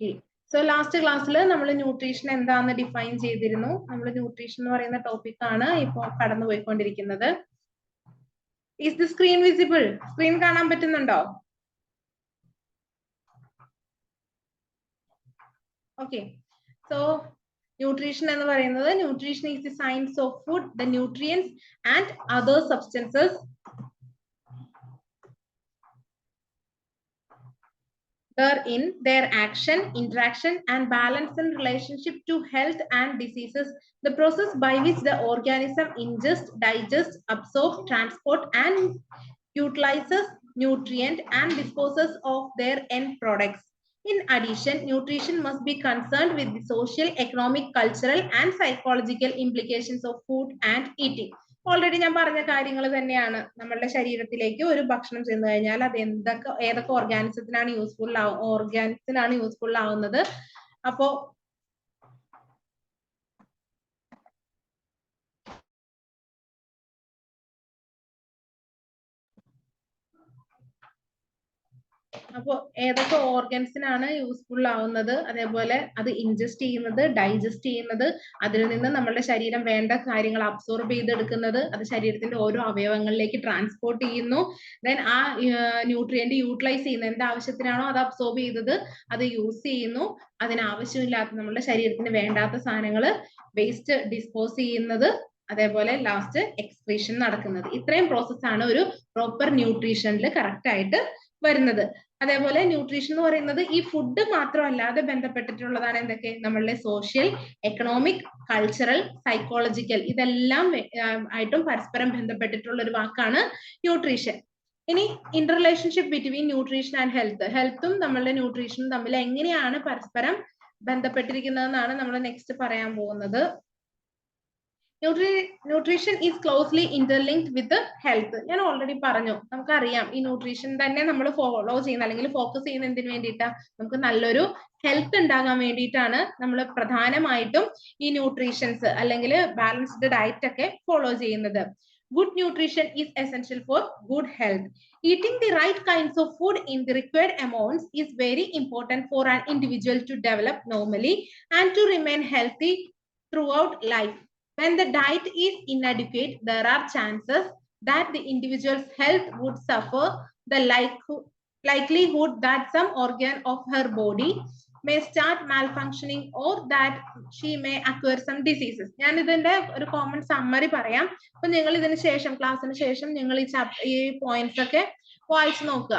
Okay. So last class നമ്മൾ nutrition എന്താണെന്ന് define ചെയ്തിരുന്നു. നമ്മൾ ന്യൂട്രീഷൻ എന്ന് പറയുന്ന ടോപ്പിക് ആണ് ഇപ്പോൾ കടന്നു പോയിക്കൊണ്ടിരിക്കുന്നത്. Is the screen visible? Screen കാണാൻ പറ്റുന്നുണ്ടോ? Okay. So nutrition എന്ന് പറയുന്നത് nutrition is the science of food, the nutrients and other substances in their action, interaction, and balance in relationship to health and diseases. The process by which the organism ingests, digests, absorbs, transport, and utilizes nutrient and disposes of their end products. In addition, nutrition must be concerned with the social, economic, cultural, and psychological implications of food and eating. Already ഞാൻ പറഞ്ഞ കാര്യങ്ങൾ തന്നെയാണ്. നമ്മളുടെ ശരീരത്തിലേക്ക് ഒരു ഭക്ഷണം ചെന്ന് കഴിഞ്ഞാൽ അത് ഏതൊക്കെ ഓർഗാനിസത്തിനാണ് യൂസ്ഫുൾ ആവുന്നത്. അപ്പോ ഏതൊക്കെ ഓർഗൻസിനാണ് യൂസ്ഫുൾ ആവുന്നത്, അതേപോലെ അത് ഇൻജസ്റ്റ് ചെയ്യുന്നത്, ഡൈജസ്റ്റ് ചെയ്യുന്നത്, അതിൽ നിന്ന് നമ്മുടെ ശരീരം വേണ്ട കാര്യങ്ങൾ അബ്സോർബ് ചെയ്തെടുക്കുന്നത്, അത് ശരീരത്തിന്റെ ഓരോ അവയവങ്ങളിലേക്ക് ട്രാൻസ്പോർട്ട് ചെയ്യുന്നു. ദെൻ ആ ന്യൂട്രിയന്റ് യൂട്ടിലൈസ് ചെയ്യുന്നത്, എന്ത് ആവശ്യത്തിനാണോ അത് അബ്സോർബ് ചെയ്തത് അത് യൂസ് ചെയ്യുന്നു. അതിനാവശ്യമില്ലാത്ത നമ്മുടെ ശരീരത്തിന് വേണ്ടാത്ത സാധനങ്ങൾ വേസ്റ്റ് ഡിസ്പോസ് ചെയ്യുന്നത്, അതേപോലെ ലാസ്റ്റ് എക്സ്ക്രീഷൻ നടക്കുന്നത്. ഇത്രയും പ്രോസസ്സാണ് ഒരു പ്രോപ്പർ ന്യൂട്രീഷനിൽ കറക്റ്റ് ആയിട്ട് വരുന്നത്. അതേപോലെ ന്യൂട്രീഷൻ എന്ന് പറയുന്നത് ഈ ഫുഡ് മാത്രമല്ലാതെ ബന്ധപ്പെട്ടിട്ടുള്ളതാണ് എന്തൊക്കെ, നമ്മളുടെ സോഷ്യൽ, എക്കണോമിക്, കൾച്ചറൽ, സൈക്കോളജിക്കൽ, ഇതെല്ലാം ആയിട്ടും പരസ്പരം ബന്ധപ്പെട്ടിട്ടുള്ള ഒരു വാക്കാണ് ന്യൂട്രീഷൻ. ഇനി inter relationship between nutrition and ഹെൽത്തും നമ്മളുടെ ന്യൂട്രീഷനും തമ്മിൽ എങ്ങനെയാണ് പരസ്പരം ബന്ധപ്പെട്ടിരിക്കുന്നതെന്നാണ് നമ്മൾ നെക്സ്റ്റ് പറയാൻ പോകുന്നത്. Nutrition is closely interlinked with health. ഞാൻ ഓൾറെഡി പറഞ്ഞു, നമുക്കറിയാം ഈ ന്യൂട്രീഷൻ തന്നെ നമ്മൾ ഫോളോ ചെയ്യുന്ന അല്ലെങ്കിൽ ഫോക്കസ് ചെയ്യുന്ന എന്തിനു വേണ്ടിയിട്ടാണ്, നമുക്ക് നല്ലൊരു ഹെൽത്ത് ഉണ്ടാകാൻ വേണ്ടിയിട്ടാണ് നമ്മൾ പ്രധാനമായിട്ടും ഈ ന്യൂട്രീഷൻസ് അല്ലെങ്കിൽ ബാലൻസ്ഡ് ഡയറ്റ് ഒക്കെ ഫോളോ ചെയ്യുന്നത്. Good nutrition is essential for good health. Eating the right kinds of food in the required amounts is very important for an individual to develop normally and to remain healthy throughout life. When the diet is inadequate, there are chances that the individual's health would suffer. The likelihood that some organ of her body may start malfunctioning or that she may acquire some diseases. ഞാൻ ഇതിന്റെ ഒരു common summary പറയാം. അപ്പൊ നിങ്ങൾ ഇതിന് ശേഷം, ക്ലാസ്സിന് ശേഷം നിങ്ങൾ ഈ പോയിന്റ്സ് ഒക്കെ വായിച്ചു നോക്കുക.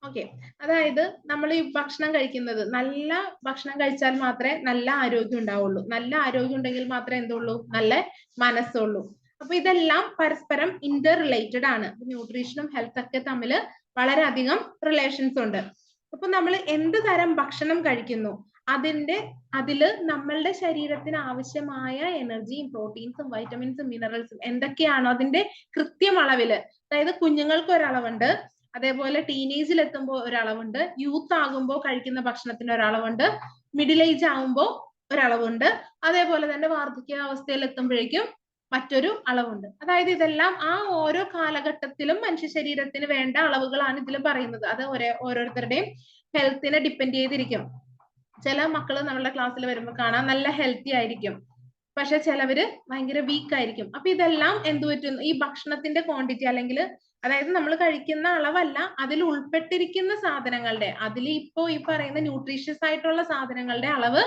ഓക്കെ, അതായത് നമ്മൾ ഈ ഭക്ഷണം കഴിക്കുന്നത്, നല്ല ഭക്ഷണം കഴിച്ചാൽ മാത്രമേ നല്ല ആരോഗ്യം ഉണ്ടാവുള്ളൂ. നല്ല ആരോഗ്യം ഉണ്ടെങ്കിൽ മാത്രമേ എന്തുള്ളൂ, നല്ല മനസ്സുള്ളൂ. അപ്പൊ ഇതെല്ലാം പരസ്പരം ഇന്റർ റിലേറ്റഡ് ആണ്. ന്യൂട്രീഷനും ഹെൽത്ത് ഒക്കെ തമ്മിൽ വളരെയധികം റിലേഷൻസ് ഉണ്ട്. അപ്പൊ നമ്മൾ എന്ത് തരം ഭക്ഷണം കഴിക്കുന്നു അതില് നമ്മളുടെ ശരീരത്തിന് ആവശ്യമായ എനർജിയും പ്രോട്ടീൻസും വൈറ്റമിൻസും മിനറൽസും എന്തൊക്കെയാണോ അതിന്റെ കൃത്യം അളവില്, അതായത് കുഞ്ഞുങ്ങൾക്ക് ഒരളവുണ്ട്, അതേപോലെ ടീനേജിൽ എത്തുമ്പോൾ ഒരളവുണ്ട്, യൂത്ത് ആകുമ്പോൾ കഴിക്കുന്ന ഭക്ഷണത്തിന് ഒരളവുണ്ട്, മിഡിൽ ഏജ് ആകുമ്പോൾ ഒരളവുണ്ട്, അതേപോലെ തന്നെ വാർദ്ധക്യാവസ്ഥയിൽ എത്തുമ്പോഴേക്കും മറ്റൊരു അളവുണ്ട്. അതായത് ഇതെല്ലാം ആ ഓരോ കാലഘട്ടത്തിലും മനുഷ്യ ശരീരത്തിന് വേണ്ട അളവുകളാണ് ഇതിൽ പറയുന്നത്. അത് ഓരോരുത്തരുടെയും ഹെൽത്തിനെ ഡിപ്പെൻഡ് ചെയ്തിരിക്കും. ചില മക്കള് നമ്മളുടെ ക്ലാസ്സിൽ വരുമ്പോൾ കാണാൻ നല്ല ഹെൽത്തി ആയിരിക്കും, പക്ഷെ ചിലവര് ഭയങ്കര വീക്ക് ആയിരിക്കും. അപ്പൊ ഇതെല്ലാം എന്ത് പറ്റുന്നു, ഈ ഭക്ഷണത്തിന്റെ ക്വാണ്ടിറ്റി അല്ലെങ്കിൽ അതായത് നമ്മൾ കഴിക്കുന്ന അളവല്ല, അതിൽ ഉൾപ്പെട്ടിരിക്കുന്ന സാധനങ്ങളുടെ, അതിൽ ഇപ്പോ ഈ പറയുന്ന ന്യൂട്രീഷ്യസ് ആയിട്ടുള്ള സാധനങ്ങളുടെ അളവ്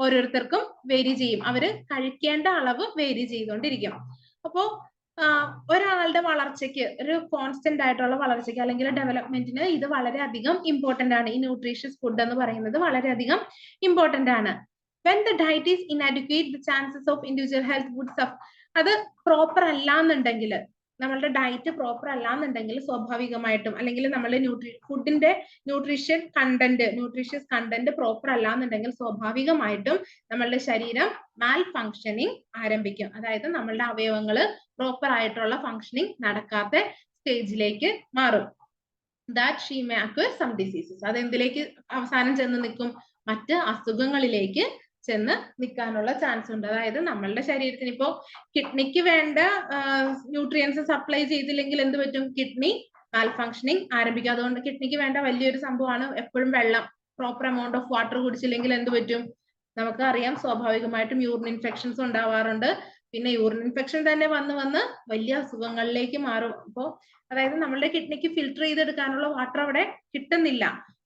ഓരോരുത്തർക്കും വേരി ചെയ്യും. അവര് കഴിക്കേണ്ട അളവ് വേരി ചെയ്തുകൊണ്ടിരിക്കും. അപ്പോ ഒരാളുടെ വളർച്ചയ്ക്ക്, ഒരു കോൺസ്റ്റന്റ് ആയിട്ടുള്ള വളർച്ചയ്ക്ക് അല്ലെങ്കിൽ ഡെവലപ്മെന്റിന് ഇത് വളരെയധികം ഇമ്പോർട്ടന്റ് ആണ്. ഈ ന്യൂട്രീഷ്യസ് ഫുഡ് എന്ന് പറയുന്നത് വളരെയധികം ഇമ്പോർട്ടന്റ് ആണ്. When the diet is inadequate, the chances of individual health would suffer. അത് പ്രോപ്പർ അല്ല എന്നുണ്ടെങ്കിൽ, നമ്മളുടെ ഡയറ്റ് പ്രോപ്പർ അല്ല എന്നുണ്ടെങ്കിൽ സ്വാഭാവികമായിട്ടും, അല്ലെങ്കിൽ നമ്മളുടെ ഫുഡിന്റെ ന്യൂട്രീഷ്യസ് കണ്ടന്റ് പ്രോപ്പർ അല്ല എന്നുണ്ടെങ്കിൽ സ്വാഭാവികമായിട്ടും നമ്മളുടെ ശരീരം മാൽ ഫങ്ഷനിങ് ആരംഭിക്കും. അതായത് നമ്മളുടെ അവയവങ്ങള് പ്രോപ്പർ ആയിട്ടുള്ള ഫങ്ഷനിങ് നടക്കാത്ത സ്റ്റേജിലേക്ക് മാറും. That she may acquire some diseases. അത് എന്തിലേക്ക് അവസാനം ചെന്ന് നിൽക്കും, മറ്റ് അസുഖങ്ങളിലേക്ക് ചെന്ന് നിൽക്കാനുള്ള ചാൻസ് ഉണ്ട്. അതായത് നമ്മളുടെ ശരീരത്തിന് ഇപ്പോ കിഡ്നിക്ക് വേണ്ട ന്യൂട്രിയൻസ് സപ്ലൈ ചെയ്തില്ലെങ്കിൽ എന്ത് പറ്റും, കിഡ്നി മാൽ ഫങ്ഷനിങ് ആരംഭിക്കും. അതുകൊണ്ട് കിഡ്നിക്ക് വേണ്ട വലിയൊരു സംഭവമാണ് എപ്പോഴും വെള്ളം. പ്രോപ്പർ എമൗണ്ട് ഓഫ് വാട്ടർ കുടിച്ചില്ലെങ്കിൽ എന്ത് പറ്റും? നമുക്ക് അറിയാം, സ്വാഭാവികമായിട്ടും യൂറിൻ ഇൻഫെക്ഷൻസ് ഉണ്ടാവാറുണ്ട്. പിന്നെ യൂറിൻ ഇൻഫെക്ഷൻ തന്നെ വന്ന് വലിയ അസുഖങ്ങളിലേക്ക് മാറും. അപ്പോ അതായത് നമ്മളുടെ കിഡ്നിക്ക് ഫിൽട്ടർ ചെയ്തെടുക്കാനുള്ള വാട്ടർ അവിടെ കിട്ടുന്നില്ല.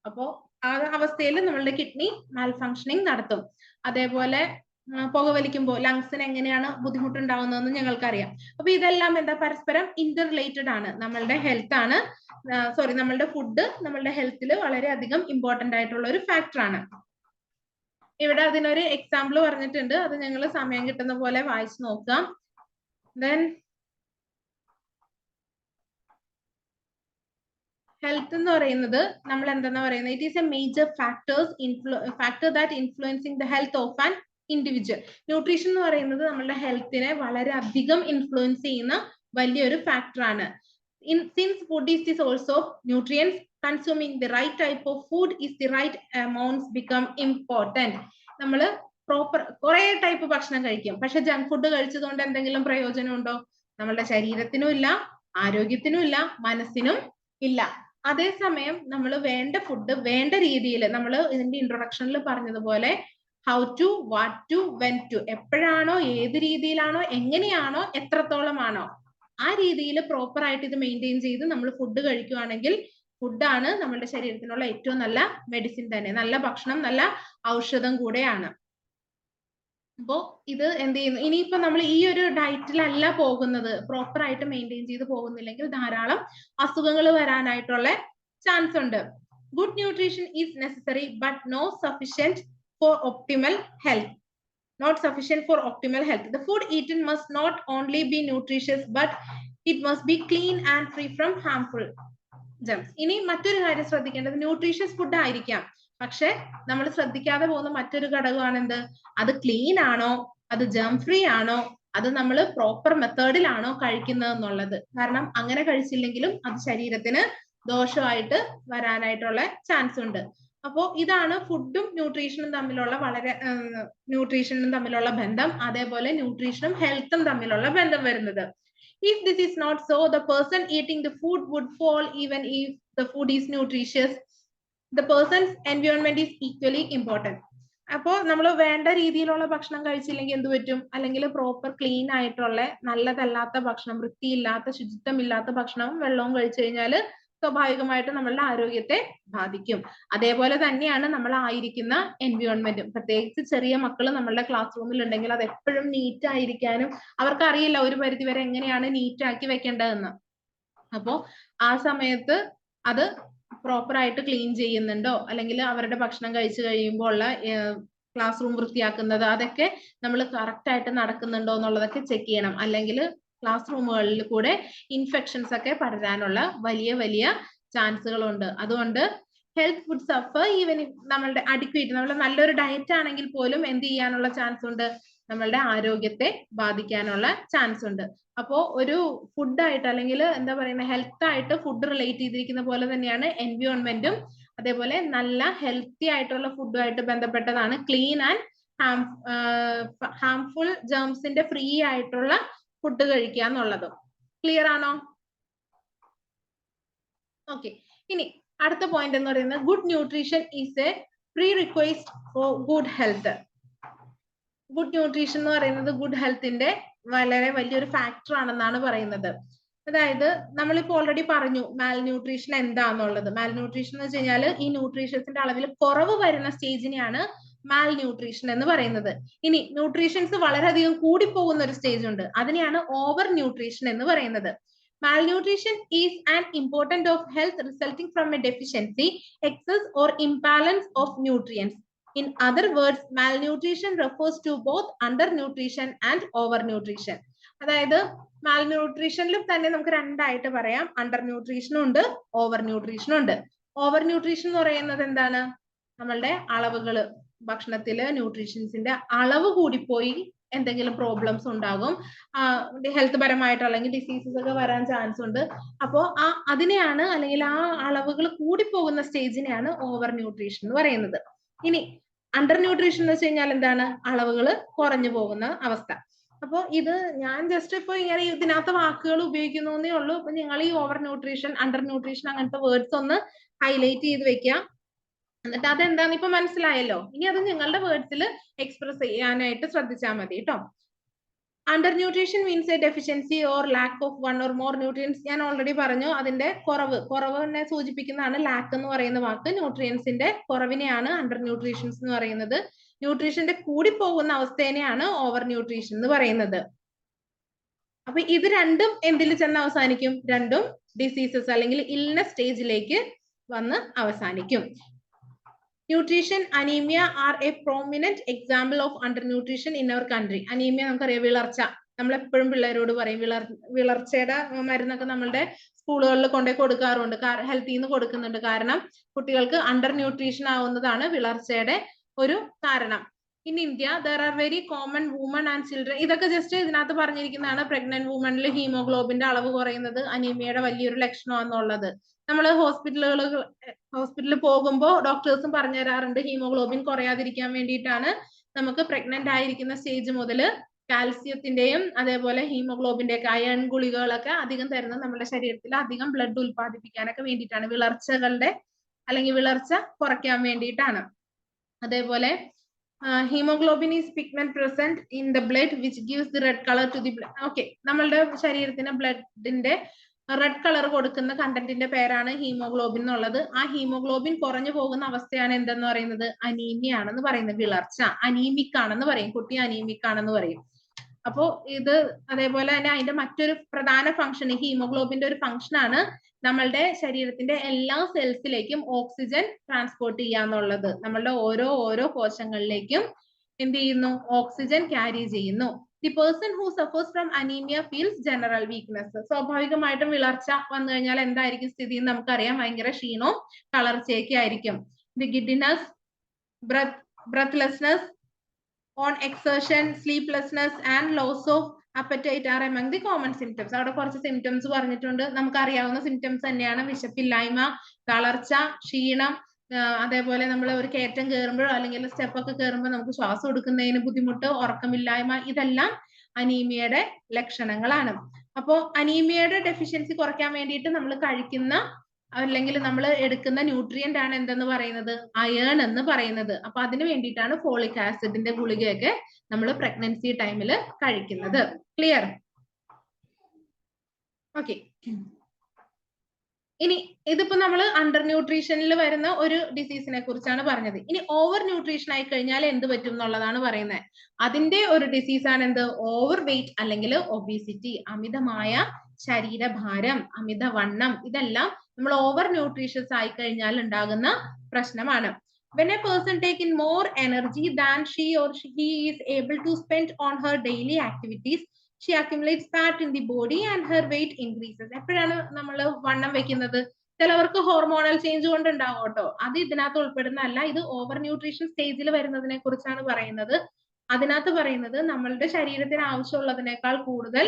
അപ്പോ ആ അവസ്ഥയിൽ നമ്മളുടെ കിഡ്നി മാൽ ഫങ്ഷനിങ് നടത്തും. അതേപോലെ പുകവലിക്കുമ്പോൾ ലങ്സിന് എങ്ങനെയാണ് ബുദ്ധിമുട്ടുണ്ടാവുന്നതെന്ന് ഞങ്ങൾക്കറിയാം. അപ്പൊ ഇതെല്ലാം എന്താ, പരസ്പരം ഇന്റർ റിലേറ്റഡ് ആണ്. നമ്മളുടെ ഹെൽത്ത് ആണ്, നമ്മളുടെ ഫുഡ് നമ്മളുടെ ഹെൽത്തിൽ വളരെയധികം ഇമ്പോർട്ടന്റ് ആയിട്ടുള്ള ഒരു ഫാക്ടർ ആണ്. ഇവിടെ അതിനൊരു എക്സാമ്പിൾ പറഞ്ഞിട്ടുണ്ട്, അത് ഞങ്ങൾ സമയം കിട്ടുന്ന പോലെ വായിച്ചു നോക്കാം. ദെൻ ഹെൽത്ത് എന്ന് പറയുന്നത് നമ്മൾ എന്താ പറയുന്നത്, it is A major factor that influencing the health of an individual. Nutrition എന്ന് പറയുന്നത് നമ്മളുടെ ഹെൽത്തിനെ വളരെ അധികം ഇൻഫ്ലുവൻസ് ചെയ്യുന്ന വലിയൊരു ഫാക്ടർ ആണ്. Since food is the source of nutrients, consuming the right type of food is the right amounts become important. നമ്മൾ proper കുറെ ടൈപ്പ് ഭക്ഷണം കഴിക്കും, പക്ഷെ ജങ്ക് ഫുഡ് കഴിച്ചതുകൊണ്ട് എന്തെങ്കിലും പ്രയോജനം ഉണ്ടോ? നമ്മളുടെ ശരീരത്തിനും ഇല്ല, ആരോഗ്യത്തിനും ഇല്ല, മനസ്സിനും ഇല്ല. അതേസമയം നമ്മൾ വേണ്ട ഫുഡ് വേണ്ട രീതിയിൽ, നമ്മൾ ഇതിന്റെ ഇൻട്രൊഡക്ഷനിൽ പറഞ്ഞതുപോലെ how to, what to, when to, എപ്പോഴാണോ, ഏത് രീതിയിലാണോ, എങ്ങനെയാണോ, എത്രത്തോളമാണോ, ആ രീതിയിൽ പ്രോപ്പർ ആയിട്ട് ഇത് മെയിൻറ്റെയിൻ ചെയ്ത് നമ്മൾ ഫുഡ് കഴിക്കുകയാണെങ്കിൽ ഫുഡാണ് നമ്മളുടെ ശരീരത്തിനുള്ള ഏറ്റവും നല്ല മെഡിസിൻ തന്നെ. നല്ല ഭക്ഷണം നല്ല ഔഷധം കൂടെയാണ്. അപ്പോ ഇത് എന്ത് ചെയ്യുന്നു, ഇനിയിപ്പോ നമ്മൾ ഈ ഒരു ഡയറ്റിലല്ല പോകുന്നത്, പ്രോപ്പർ ആയിട്ട് മെയിൻറ്റെയിൻ ചെയ്ത് പോകുന്നില്ലെങ്കിൽ ധാരാളം അസുഖങ്ങൾ വരാനായിട്ടുള്ള ചാൻസ് ഉണ്ട്. Good nutrition is necessary but not sufficient for optimal health. Not sufficient for optimal health. The food eaten must not only be nutritious, but it must be clean and free from harmful germs. ഇനി മറ്റൊരു കാര്യം ശ്രദ്ധിക്കേണ്ടത്, nutritious food ആയിരിക്കാം, പക്ഷെ നമ്മൾ ശ്രദ്ധിക്കാതെ പോകുന്ന മറ്റൊരു ഘടകമാണ് എന്ത്, അത് ക്ലീൻ ആണോ, അത് ജേം ഫ്രീ ആണോ, അത് നമ്മൾ പ്രോപ്പർ മെത്തേഡിലാണോ കഴിക്കുന്നത് എന്നുള്ളത്. കാരണം അങ്ങനെ കഴിച്ചില്ലെങ്കിലും അത് ശരീരത്തിന് ദോഷമായിട്ട് വരാനായിട്ടുള്ള ചാൻസ് ഉണ്ട്. അപ്പോ ഇതാണ് ഫുഡും ന്യൂട്രീഷനും തമ്മിലുള്ള ബന്ധം. അതേപോലെ ന്യൂട്രീഷനും ഹെൽത്തും തമ്മിലുള്ള ബന്ധം വരുന്നത്. If this is not so, the person eating the food would fall even if the food is nutritious. The person's environment is equally important. അപ്പോ നമ്മൾ വേണ്ട രീതിയിലുള്ള ഭക്ഷണം കഴിച്ചില്ലെങ്കിൽ എന്ത് പറ്റും, അല്ലെങ്കിൽ പ്രോപ്പർ ക്ലീൻ ആയിട്ടുള്ള നല്ലതല്ലാത്ത ഭക്ഷണം, വൃത്തിയില്ലാത്ത ശുചിത്വമില്ലാത്ത ഭക്ഷണവും വെള്ളവും കഴിച്ചു കഴിഞ്ഞാൽ സ്വാഭാവികമായിട്ടും നമ്മളുടെ ആരോഗ്യത്തെ ബാധിക്കും. അതേപോലെ തന്നെയാണ് നമ്മൾ ആയിരിക്കുന്ന എൻവയോൺമെന്റും. പ്രത്യേകിച്ച് ചെറിയ മക്കൾ നമ്മളുടെ ക്ലാസ് റൂമിൽ ഉണ്ടെങ്കിൽ അത് എപ്പോഴും നീറ്റ് ആയിരിക്കാനും അവർക്ക് അറിയില്ല ഒരു പരിധി വരെ എങ്ങനെയാണ് നീറ്റ് ആക്കി വെക്കേണ്ടതെന്ന്. അപ്പോ ആ സമയത്ത് അത് പ്രോപ്പർ ആയിട്ട് ക്ലീൻ ചെയ്യുന്നുണ്ടോ, അല്ലെങ്കിൽ അവരുടെ ഭക്ഷണം കഴിച്ചു കഴിയുമ്പോൾ ഉള്ള ക്ലാസ് റൂം വൃത്തിയാക്കുന്നത്, അതൊക്കെ നമ്മൾ കറക്റ്റ് ആയിട്ട് നടക്കുന്നുണ്ടോ എന്നുള്ളതൊക്കെ ചെക്ക് ചെയ്യണം. അല്ലെങ്കിൽ ക്ലാസ് റൂമുകളിൽ കൂടെ ഇൻഫെക്ഷൻസ് ഒക്കെ പടരാനുള്ള വലിയ ചാൻസുകളുണ്ട്. അതുകൊണ്ട് ഹെൽത്ത് ഫുഡ് സഫർ ഈവൻ നമ്മളുടെ അഡിക്വേറ്റ്, നമ്മളുടെ നല്ലൊരു ഡയറ്റ് ആണെങ്കിൽ പോലും എന്ത് ചെയ്യാനുള്ള ചാൻസ് ഉണ്ട്, നമ്മളുടെ ആരോഗ്യത്തെ ബാധിക്കാനുള്ള ചാൻസ് ഉണ്ട്. അപ്പോ ഒരു ഫുഡായിട്ട് അല്ലെങ്കിൽ എന്താ പറയുന്നത്, ഹെൽത്ത് ആയിട്ട് ഫുഡ് റിലേറ്റ് ചെയ്തിരിക്കുന്ന പോലെ തന്നെയാണ് എൻവയോൺമെന്റും അതേപോലെ നല്ല ഹെൽത്തി ആയിട്ടുള്ള ഫുഡുമായിട്ട് ബന്ധപ്പെട്ടതാണ് ക്ലീൻ ആൻഡ് ഹാംഫുൾ ജേംസിന്റെ ഫ്രീ ആയിട്ടുള്ള ഫുഡ് കഴിക്കുക എന്നുള്ളതും. ക്ലിയർ ആണോ? ഓക്കെ. ഇനി അടുത്ത പോയിന്റ് എന്ന് പറയുന്നത് good nutrition is A pre request for good health. Good nutrition എന്ന് പറയുന്നത് ഗുഡ് ഹെൽത്തിന്റെ വളരെ വലിയൊരു ഫാക്ടർ ആണെന്നാണ് പറയുന്നത്. അതായത് നമ്മളിപ്പോ ഓൾറെഡി പറഞ്ഞു മാൽ ന്യൂട്രീഷൻ എന്താന്നുള്ളത്. മാൽ ന്യൂട്രീഷൻ എന്ന് വെച്ച് കഴിഞ്ഞാൽ ഈ ന്യൂട്രീഷൻസിന്റെ അളവിൽ കുറവ് വരുന്ന സ്റ്റേജിനെയാണ് മാൽ ന്യൂട്രീഷൻ എന്ന് പറയുന്നത്. ഇനി ന്യൂട്രീഷൻസ് വളരെയധികം കൂടിപ്പോകുന്ന ഒരു സ്റ്റേജ് ഉണ്ട്, അതിനെയാണ് ഓവർ ന്യൂട്രീഷൻ എന്ന് പറയുന്നത്. Malnutrition is an important of health resulting from a deficiency, excess or imbalance of nutrients. In other words, malnutrition refers to both undernutrition and overnutrition. അതായത് മാൽന്യൂട്രീഷനിലും തന്നെ നമുക്ക് രണ്ടായിട്ട് പറയാം, അണ്ടർ ന്യൂട്രീഷനും ഉണ്ട്, ഓവർ ന്യൂട്രീഷനും ഉണ്ട്. ഓവർ ന്യൂട്രീഷൻ എന്ന് പറയുന്നത് എന്താണ്, നമ്മളുടെ അളവുകൾ, ഭക്ഷണത്തില് ന്യൂട്രീഷൻസിന്റെ അളവ് കൂടിപ്പോയി എന്തെങ്കിലും പ്രോബ്ലംസ് ഉണ്ടാകും, ഹെൽത്ത് പരമായിട്ട് അല്ലെങ്കിൽ ഡിസീസസ് ഒക്കെ വരാൻ ചാൻസ് ഉണ്ട്. അപ്പോ അതിനെയാണ്, അല്ലെങ്കിൽ ആ അളവുകൾ കൂടിപ്പോകുന്ന സ്റ്റേജിനെയാണ് ഓവർ ന്യൂട്രീഷൻ എന്ന് പറയുന്നത്. ഇനി അണ്ടർ ന്യൂട്രീഷൻ എന്ന് വെച്ച് കഴിഞ്ഞാൽ എന്താണ്, അളവുകൾ കുറഞ്ഞു പോകുന്ന അവസ്ഥ. അപ്പൊ ഇത് ഞാൻ ജസ്റ്റ് ഇപ്പൊ ഇങ്ങനെ ഇതിനകത്ത് വാക്കുകൾ ഉപയോഗിക്കുന്നേ ഉള്ളൂ. അപ്പൊ നിങ്ങൾ ഈ ഓവർ ന്യൂട്രീഷൻ, അണ്ടർ ന്യൂട്രീഷൻ അങ്ങനത്തെ വേർഡ്സ് ഒന്ന് ഹൈലൈറ്റ് ചെയ്ത് വെക്കാം. എന്നിട്ട് അതെന്താന്ന് ഇപ്പൊ മനസ്സിലായല്ലോ. ഇനി അത് നിങ്ങളുടെ വേർഡ്സിൽ എക്സ്പ്രസ് ചെയ്യാനായിട്ട് ശ്രദ്ധിച്ചാൽ മതി കേട്ടോ. Under nutrition means A deficiency or lack of one or more nutrients. ഞാൻ ഓൾറെഡി പറഞ്ഞു, അതിന്റെ കുറവിനെ സൂചിപ്പിക്കുന്നതാണ് ലാക്ക് എന്ന് പറയുന്ന വാക്ക്. ന്യൂട്രിയൻസിന്റെ കുറവിനെയാണ് അണ്ടർ ന്യൂട്രീഷൻസ് എന്ന് പറയുന്നത്. ന്യൂട്രീഷന്റെ കൂടി പോകുന്ന അവസ്ഥേനെയാണ് ഓവർ ന്യൂട്രീഷൻ എന്ന് പറയുന്നത്. അപ്പൊ ഇത് രണ്ടും എന്തിൽ ചെന്ന് അവസാനിക്കും? രണ്ടും ഡിസീസസ് അല്ലെങ്കിൽ ഇൽനെസ് സ്റ്റേജിലേക്ക് വന്ന് അവസാനിക്കും. Nutrition, anaemia are a prominent example of under nutrition in our country. Anaemia നമുക്കറിയാം, വിളർച്ച. നമ്മളെപ്പോഴും പിള്ളേരോട് പറയും വിളർച്ചയുടെ മരുന്നൊക്കെ നമ്മളുടെ സ്കൂളുകളിൽ കൊണ്ടുപോയി കൊടുക്കാറുണ്ട്, ഹെൽത്തിൽ നിന്ന് കൊടുക്കുന്നുണ്ട്. കാരണം കുട്ടികൾക്ക് അണ്ടർ ന്യൂട്രീഷൻ ആവുന്നതാണ് വിളർച്ചയുടെ ഒരു കാരണം. In India there are very common woman and children. ഇതൊക്കെ ജസ്റ്റ് ഇതിനകത്ത് പറഞ്ഞിരിക്കുന്നതാണ്. പ്രഗ്നന്റ് വുമണിൽ ഹീമോഗ്ലോബിന്റെ അളവ് കുറയുന്നത് അനീമിയയുടെ വലിയൊരു ലക്ഷണമാണെന്നുള്ളത്. നമ്മൾ ഹോസ്പിറ്റലിൽ പോകുമ്പോൾ ഡോക്ടേഴ്സും പറഞ്ഞു തരാറുണ്ട്, ഹീമോഗ്ലോബിൻ കുറയാതിരിക്കാൻ വേണ്ടിയിട്ടാണ് നമുക്ക് പ്രഗ്നന്റ് ആയിരിക്കുന്ന സ്റ്റേജ് മുതൽ കാൽസ്യത്തിന്റെയും അതേപോലെ ഹീമോഗ്ലോബിന്റെ ഒക്കെ അയൺ ഗുളികകളൊക്കെ അധികം തരുന്നത് നമ്മുടെ ശരീരത്തിൽ അധികം ബ്ലഡ് ഉൽപ്പാദിപ്പിക്കാനൊക്കെ വേണ്ടിയിട്ടാണ്, വിളർച്ചകളുടെ അല്ലെങ്കിൽ വിളർച്ച കുറയ്ക്കാൻ വേണ്ടിയിട്ടാണ്. അതേപോലെ haemoglobin is pigment present in the blood which gives the red colour to the blood. Okay, നമ്മളുടെ ശരീരത്തിന് ബ്ലഡിന്റെ റെഡ് കളർ കൊടുക്കുന്ന കണ്ടന്റിന്റെ പേരാണ് ഹീമോഗ്ലോബിൻ എന്നുള്ളത്. ആ ഹീമോഗ്ലോബിൻ കുറഞ്ഞു പോകുന്ന അവസ്ഥയാണ് എന്തെന്ന് പറയുന്നത്? അനീമിയ ആണെന്ന് പറയുന്നത്. വിളർച്ച, അനീമിക് ആണെന്ന് പറയും, കുട്ടി അനീമിക് ആണെന്ന് പറയും. അപ്പോ ഇത് അതേപോലെ തന്നെ അതിന്റെ മറ്റൊരു പ്രധാന ഫംഗ്ഷൻ, ഹീമോഗ്ലോബിന്റെ ഒരു ഫംഗ്ഷൻ ആണ് നമ്മളുടെ ശരീരത്തിന്റെ എല്ലാ സെൽസിലേക്കും ഓക്സിജൻ ട്രാൻസ്പോർട്ട് ചെയ്യാന്നുള്ളത്. നമ്മളുടെ ഓരോ കോശങ്ങളിലേക്കും എന്ത് ചെയ്യുന്നു? ഓക്സിജൻ ക്യാരി ചെയ്യുന്നു. The person who സഫേഴ്സ് from anaemia feels general weakness. സ്വാഭാവികമായിട്ടും വിളർച്ച വന്നു കഴിഞ്ഞാൽ എന്തായിരിക്കും സ്ഥിതി എന്ന് നമുക്കറിയാം. ഭയങ്കര ക്ഷീണവും തളർച്ചയൊക്കെ ആയിരിക്കും. The giddiness, breathlessness on exertion, sleeplessness and loss of appetite are among the common symptoms. അവിടെ കുറച്ച് സിംറ്റംസ് പറഞ്ഞിട്ടുണ്ട്, നമുക്കറിയാവുന്ന സിംറ്റംസ് തന്നെയാണ്. വിശപ്പില്ലായ്മ, തളർച്ച, ക്ഷീണം, അതേപോലെ നമ്മൾ ഒരു കയറ്റം കയറുമ്പോഴോ അല്ലെങ്കിൽ സ്റ്റെപ്പ് ഒക്കെ കയറുമ്പോൾ നമുക്ക് ശ്വാസം എടുക്കുന്നതിന് ബുദ്ധിമുട്ട്, ഉറക്കമില്ലായ്മ, ഇതെല്ലാം അനീമിയയുടെ ലക്ഷണങ്ങളാണ്. അപ്പോ അനീമിയയുടെ ഡെഫിഷ്യൻസി കുറയ്ക്കാൻ വേണ്ടിയിട്ട് നമ്മൾ കഴിക്കുന്ന അല്ലെങ്കിൽ നമ്മൾ എടുക്കുന്ന ന്യൂട്രിയന്റ് ആണ് എന്തെന്ന് പറയുന്നത്? അയേൺ എന്ന് പറയുന്നത്. അപ്പൊ അതിന് വേണ്ടിയിട്ടാണ് ഫോളിക് ആസിഡിന്റെ ഗുളികയൊക്കെ നമ്മൾ പ്രഗ്നൻസി ടൈമിൽ കഴിക്കുന്നത്. ക്ലിയർ? ഓക്കെ, ഇനി ഇതിപ്പോ നമ്മൾ അണ്ടർ ന്യൂട്രീഷനിൽ വരുന്ന ഒരു ഡിസീസിനെ കുറിച്ചാണ് പറഞ്ഞത്. ഇനി ഓവർ ന്യൂട്രീഷൻ ആയി കഴിഞ്ഞാൽ എന്ത് പറ്റും എന്നുള്ളതാണ് പറയുന്നത്. അതിന്റെ ഒരു ഡിസീസ് ആണ് എന്ത്? ഓവർ വെയിറ്റ് അല്ലെങ്കിൽ ഒബീസിറ്റി, അമിതമായ ശരീരഭാരം, അമിതവണ്ണം. ഇതെല്ലാം നമ്മൾ ഓവർ ന്യൂട്രീഷ്യസ് ആയി കഴിഞ്ഞാൽ ഉണ്ടാകുന്ന പ്രശ്നമാണ്. When a person take in more energy than she or he is able to spend on her daily activities, she accumulates fat in the body and her weight increases. എപ്പോഴാണ് നമ്മൾ വണ്ണം വെക്കുന്നത്? ചിലവർക്ക് hormonal change കൊണ്ട് ഉണ്ടാവും കേട്ടോ. അത് ഇതിനകത്ത് ഉൾപ്പെടുന്നതല്ല. ഇത് ഓവർ ന്യൂട്രീഷൻ സ്റ്റേജിൽ വരുന്നതിനെ കുറിച്ചാണ് പറയുന്നത്. അതിനകത്ത് പറയുന്നത് നമ്മളുടെ ശരീരത്തിന് ആവശ്യമുള്ളതിനേക്കാൾ കൂടുതൽ